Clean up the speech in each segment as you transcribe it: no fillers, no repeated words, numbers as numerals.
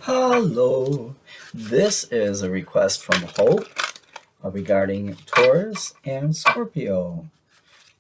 Hello. This is a request from Hope regarding Taurus and Scorpio.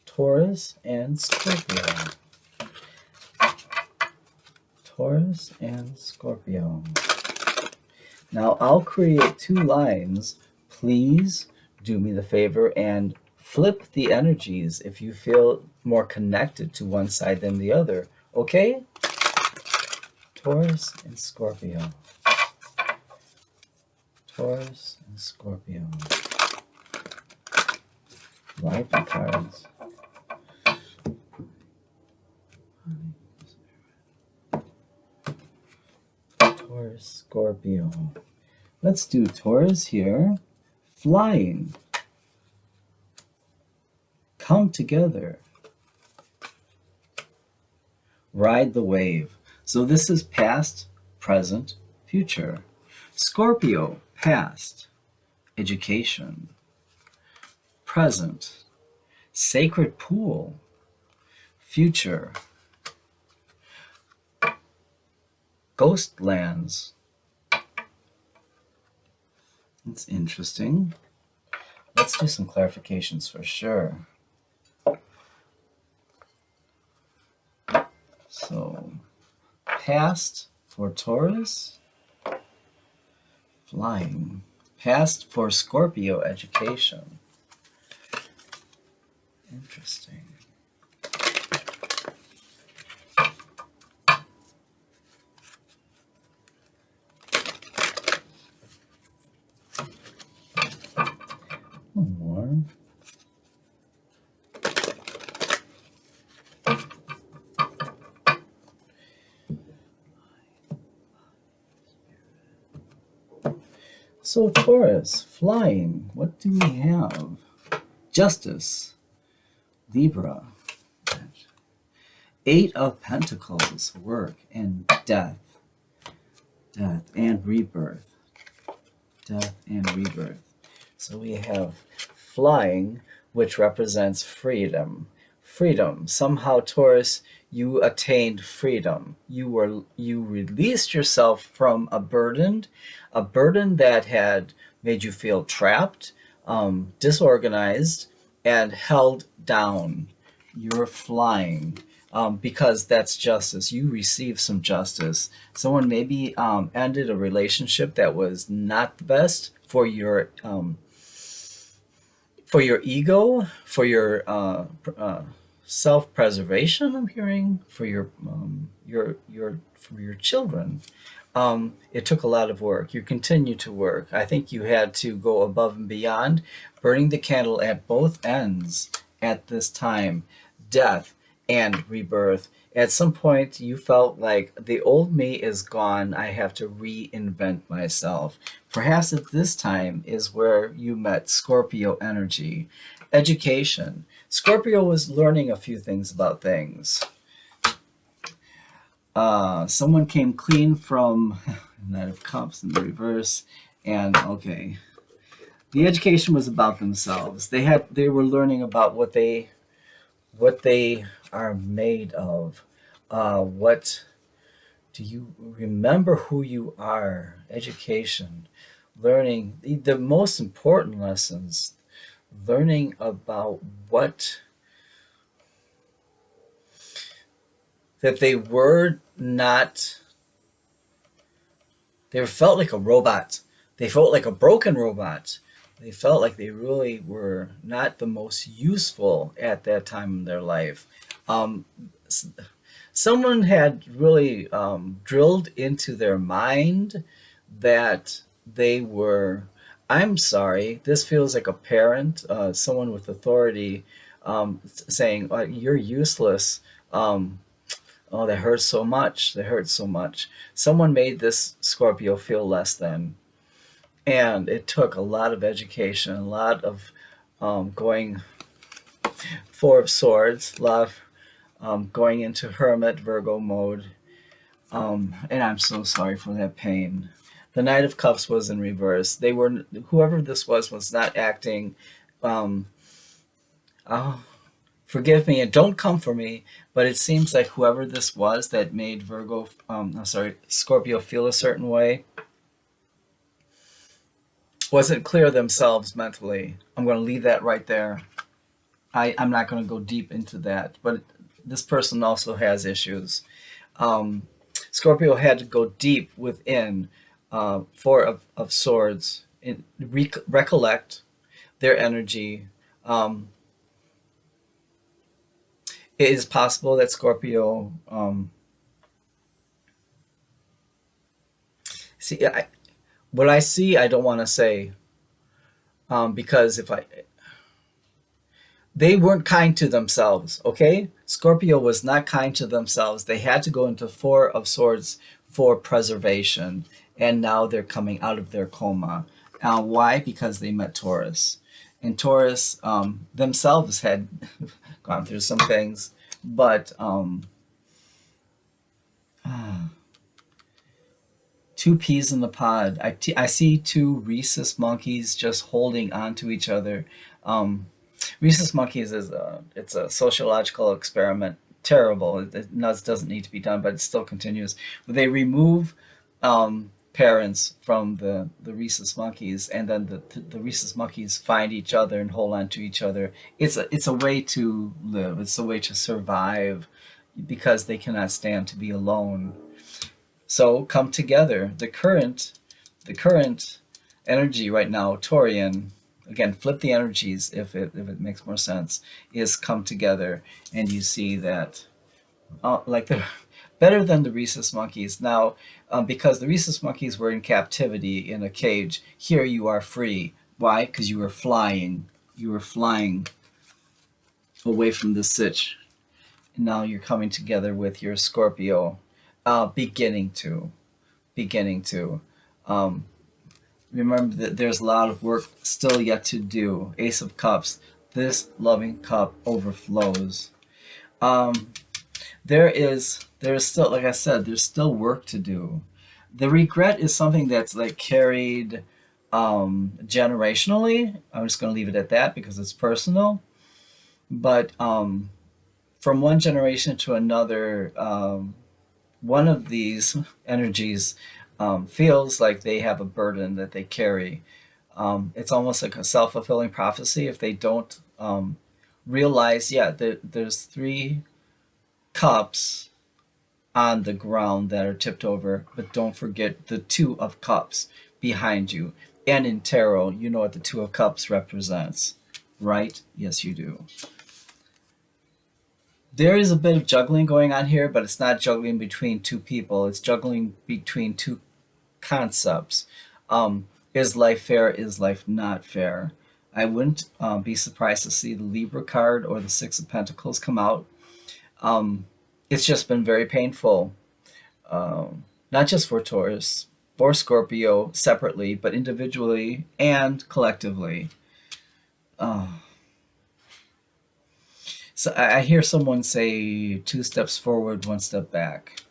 Taurus and Scorpio. Taurus and Scorpio. Now I'll create two lines. Please do me the favor and flip the energies if you feel more connected to one side than the other. Okay? Taurus and Scorpio. Taurus and Scorpio. Life cards. Taurus, Scorpio. Let's do Taurus here. Flying. Come together. Ride the wave. So this is past, present, future. Scorpio, past, education. Present, sacred pool. Future, ghost lands. That's interesting. Let's do some clarifications for sure. So, past for Taurus, flying. Past for Scorpio, education. Interesting. One more. So Taurus, flying, what do we have? Justice, Libra, Eight of Pentacles, work and death, death and rebirth, death and rebirth. So we have flying, which represents freedom. Freedom. Somehow, Taurus, you attained freedom. You released yourself from a burden that had made you feel trapped, disorganized, and held down. You're flying. Because that's justice. You received some justice. Someone maybe ended a relationship that was not the best for your ego, for your self-preservation. I'm hearing for your children. It took a lot of work. You continue to work. I think you had to go above and beyond, burning the candle at both ends at this time. Death and rebirth. At some point, you felt like the old me is gone. I have to reinvent myself. Perhaps at this time is where you met Scorpio energy. Education. Scorpio was learning a few things about things. Someone came clean from Knight of Cups in the reverse, and okay, the education was about themselves. They were learning about what they are made of. What do you remember who you are? Education, learning the most important lessons, learning about what that they were not. They felt like a robot. They felt like a broken robot. They felt like they really were not the most useful at that time in their life. Someone had really drilled into their mind that they were, I'm sorry, this feels like a parent, someone with authority saying, you're useless. Oh, that hurts so much. That hurts so much. Someone made this Scorpio feel less than. And it took a lot of education, a lot of going Four of Swords, a lot of going into Hermit Virgo mode. And I'm so sorry for that pain. The Knight of Cups was in reverse. Whoever this was not acting oh, forgive me and don't come for me, but it seems like whoever this was that made Scorpio feel a certain way wasn't clear themselves mentally. I'm going to leave that right there. I'm not going to go deep into that, but this person also has issues. Um, Scorpio had to go deep within Four of Swords and recollect their energy. Um, it is possible that Scorpio, see, what I see, I don't want to say, because if I, they weren't kind to themselves, okay? Scorpio was not kind to themselves. They had to go into Four of Swords for preservation, and now they're coming out of their coma. Why? Because they met Taurus. And Taurus themselves had gone through some things, but two peas in the pod. I see two rhesus monkeys just holding on to each other. Um, Rhesus monkeys is it's a sociological experiment. Terrible. It doesn't need to be done, but it still continues. They remove parents from the rhesus monkeys, and then the rhesus monkeys find each other and hold on to each other. It's a way to live. It's a way to survive because they cannot stand to be alone. So come together. The current energy right now, Taurian, again, flip the energies if it makes more sense, is come together, and you see that like they're better than the rhesus monkeys. Now, because the rhesus monkeys were in captivity in a cage, here you are free. Why? Because you were flying. You were flying away from the sitch. And now you're coming together with your Scorpio, beginning to. Beginning to. Um, Remember that there's a lot of work still yet to do. Ace of Cups. This loving cup overflows. Um, there is still, like I said, there's still work to do. The regret is something that's like carried generationally. I'm just going to leave it at that because it's personal. But from one generation to another, one of these energies feels like they have a burden that they carry. It's almost like a self fulfilling prophecy if they don't realize, yeah, there's three cups on the ground that are tipped over, but don't forget the Two of Cups behind you. And in tarot, you know what the Two of Cups represents, right? Yes, you do. There is a bit of juggling going on here, but it's not juggling between two people. It's juggling between two concepts. Is life fair? Is life not fair? I wouldn't be surprised to see the Libra card or the Six of Pentacles come out. Um, it's just been very painful, not just for Taurus or Scorpio separately, but individually and collectively. Uh, so I hear someone say two steps forward, one step back.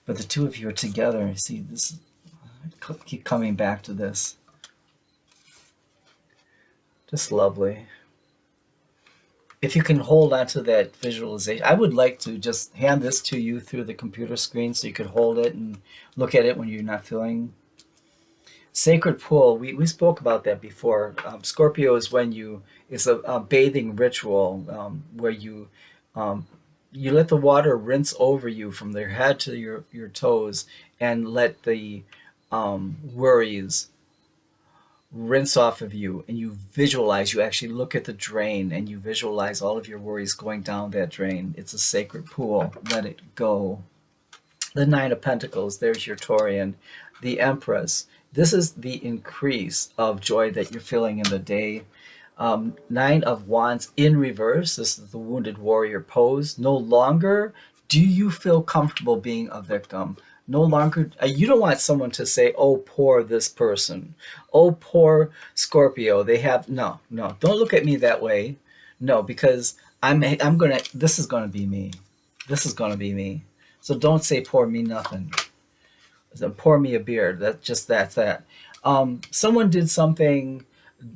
But the two of you are together. See, this keep coming back to this. Just lovely. If you can hold on to that visualization, I would like to just hand this to you through the computer screen so you could hold it and look at it when you're not feeling. Sacred pool, we spoke about that before. Scorpio is when it's a bathing ritual where um, you let the water rinse over you from your head to your toes and let the worries rinse off of you, and you actually look at the drain and you visualize all of your worries going down that drain. It's a sacred pool. Let it go. The Nine of Pentacles, there's your Taurian. The Empress, this is the increase of joy that you're feeling in the day. Nine of Wands in reverse, this is the Wounded Warrior pose. No longer do you feel comfortable being a victim. No longer, you don't want someone to say, oh, poor this person. Oh, poor Scorpio. They have, no, no, don't look at me that way. No, because this is gonna be me. This is gonna be me. So don't say pour me nothing. Pour me a beer. That's that. Someone did something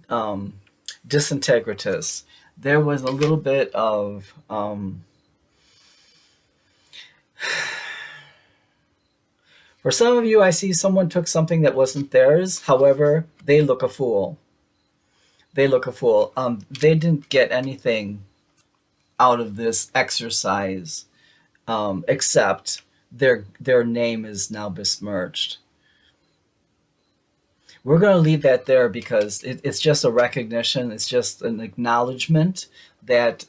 um, disintegratous. There was a little bit of for some of you, I see someone took something that wasn't theirs. However, they look a fool. They look a fool. They didn't get anything out of this exercise except their name is now besmirched. We're going to leave that there because it's just a recognition. It's just an acknowledgement that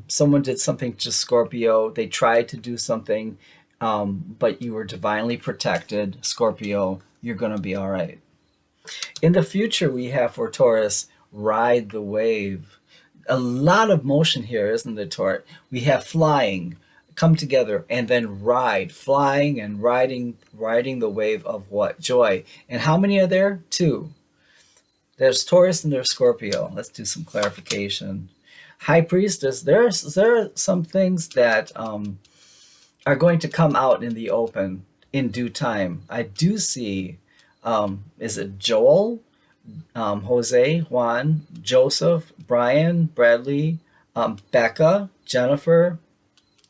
someone did something to Scorpio. They tried to do something, but you were divinely protected. Scorpio, you're going to be all right. In the future, we have for Taurus, ride the wave. A lot of motion here, isn't it, Taurus? We have flying, come together, and then ride, flying and riding the wave of what? Joy. And how many are there? Two. There's Taurus and there's Scorpio. Let's do some clarification. High Priestess, there are some things that are going to come out in the open in due time. I do see, is it Joel, Jose, Juan, Joseph, Brian, Bradley, Becca, Jennifer,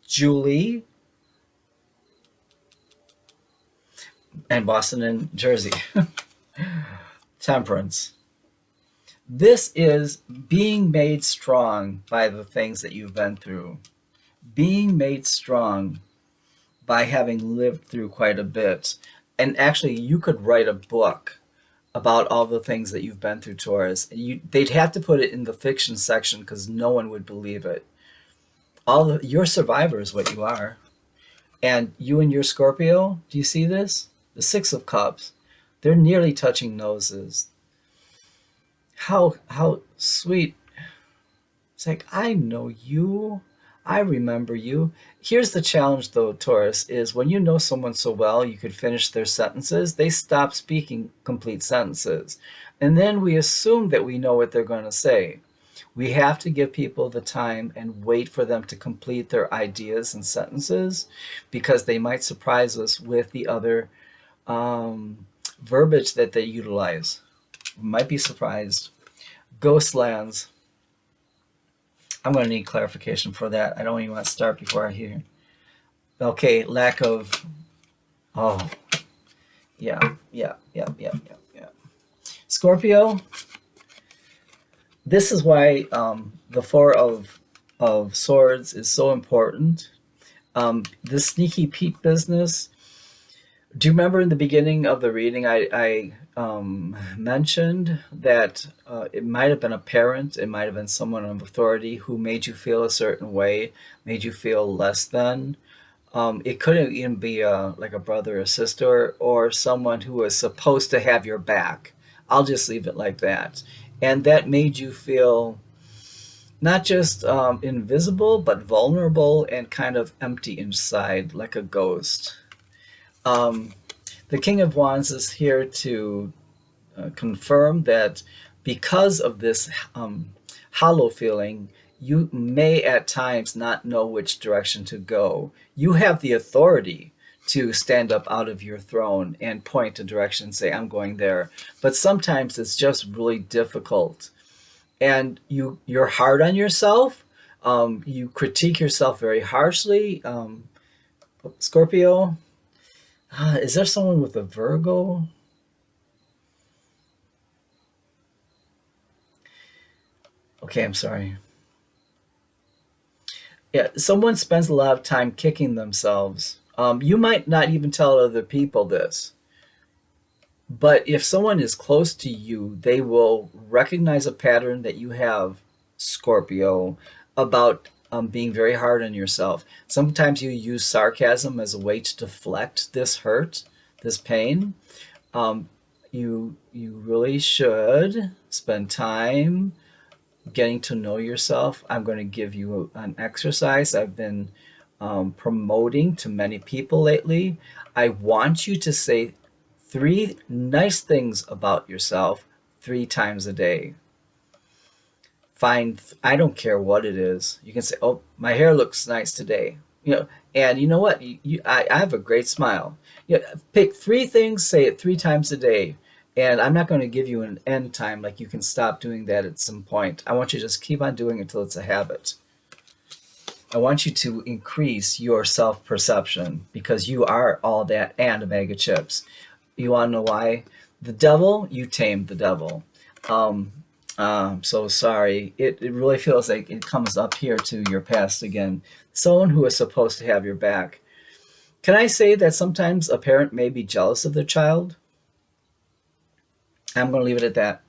Julie, and Boston and Jersey. Temperance. This is being made strong by the things that you've been through. Being made strong by having lived through quite a bit. And actually, you could write a book about all the things that you've been through, Taurus. They'd have to put it in the fiction section because no one would believe it. You're survivors, what you are. And you and your Scorpio, do you see this? The Six of Cups. They're nearly touching noses. How sweet. It's like, I know you. I remember you. Here's the challenge, though, Taurus, is when you know someone so well you could finish their sentences, they stop speaking complete sentences. And then we assume that we know what they're going to say. We have to give people the time and wait for them to complete their ideas and sentences because they might surprise us with the other verbiage that they utilize. We might be surprised. Ghostlands. I'm going to need clarification for that. I don't even want to start before I hear. Okay, lack of. Oh, yeah. Scorpio. This is why the Four of Swords is so important. This sneaky Pete business. Do you remember in the beginning of the reading, I mentioned that it might have been a parent, it might have been someone of authority who made you feel a certain way, made you feel less than. It couldn't even be like a brother or sister or someone who was supposed to have your back. I'll just leave it like that. And that made you feel not just invisible, but vulnerable and kind of empty inside, like a ghost. The King of Wands is here to confirm that because of this hollow feeling, you may at times not know which direction to go. You have the authority to stand up out of your throne and point a direction and say, I'm going there. But sometimes it's just really difficult. And you're hard on yourself. You critique yourself very harshly. Scorpio, is there someone with a Virgo? Okay, I'm sorry. Yeah, someone spends a lot of time kicking themselves. You might not even tell other people this, but if someone is close to you, they will recognize a pattern that you have, Scorpio, about being very hard on yourself. Sometimes you use sarcasm as a way to deflect this hurt, this pain. You really should spend time getting to know yourself. I'm going to give you an exercise I've been promoting to many people lately. I want you to say 3 nice things about yourself 3 times a day. I don't care what it is. You can say, oh, my hair looks nice today. And you know what? I have a great smile. Pick 3 things, say it 3 times a day. And I'm not going to give you an end time, like you can stop doing that at some point. I want you to just keep on doing it until it's a habit. I want you to increase your self perception because you are all that and a bag of chips. You want to know why? The devil, you tamed the devil. Um, I'm so sorry. It really feels like it comes up here to your past again. Someone who is supposed to have your back. Can I say that sometimes a parent may be jealous of their child? I'm going to leave it at that.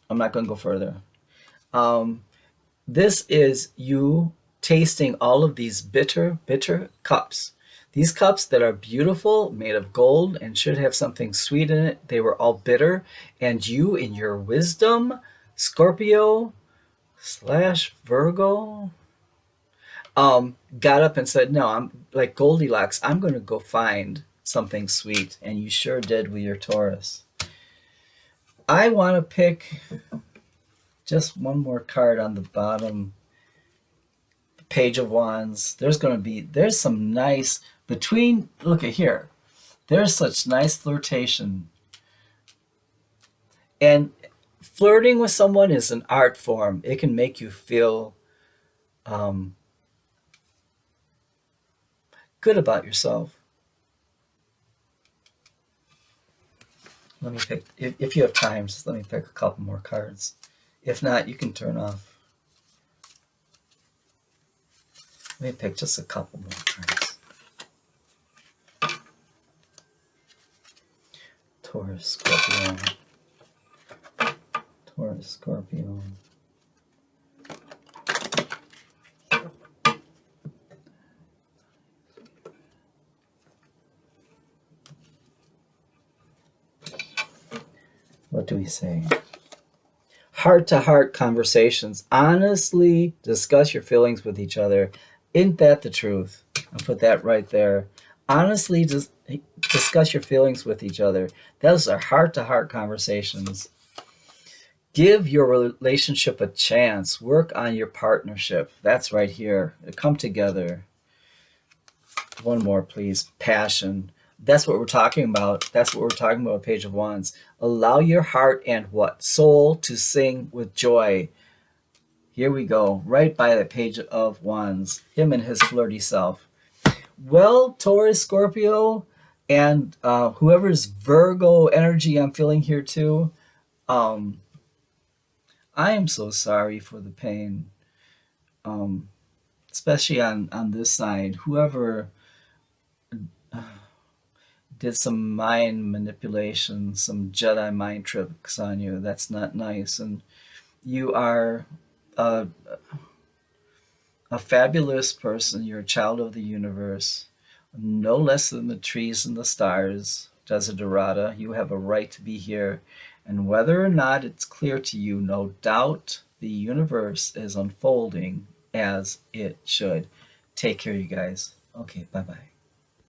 I'm not going to go further. Um, this is you tasting all of these bitter, bitter cups. These cups that are beautiful, made of gold, and should have something sweet in it, they were all bitter. And you, in your wisdom, Scorpio slash Virgo, got up and said, no, I'm like Goldilocks, I'm going to go find something sweet. And you sure did with your Taurus. I want to pick just one more card on the bottom. Page of Wands. There's some nice, between, look at here. There's such nice flirtation. And flirting with someone is an art form. It can make you feel good about yourself. Let me pick, if you have time, just let me pick a couple more cards. If not, you can turn off. Let me pick just a couple more cards. Taurus, Scorpio. Taurus, Scorpio. What do we say? Heart-to-heart conversations. Honestly discuss your feelings with each other. Isn't that the truth? I'll put that right there. Honestly discuss your feelings with each other. Those are heart-to-heart conversations. Give your relationship a chance. Work on your partnership. That's right here. Come together. One more, please. Passion. That's what we're talking about. That's what we're talking about, Page of Wands. Allow your heart and what? Soul to sing with joy. Here we go. Right by the Page of Wands. Him and his flirty self. Well, Taurus, Scorpio, and whoever's Virgo energy I'm feeling here too. I am so sorry for the pain. Especially on this side. Whoever did some mind manipulation, some Jedi mind tricks on you. That's not nice. And you are a fabulous person. You're a child of the universe, no less than the trees and the stars. Desiderata, you have a right to be here. And whether or not it's clear to you, no doubt the universe is unfolding as it should. Take care, you guys. Okay, bye-bye.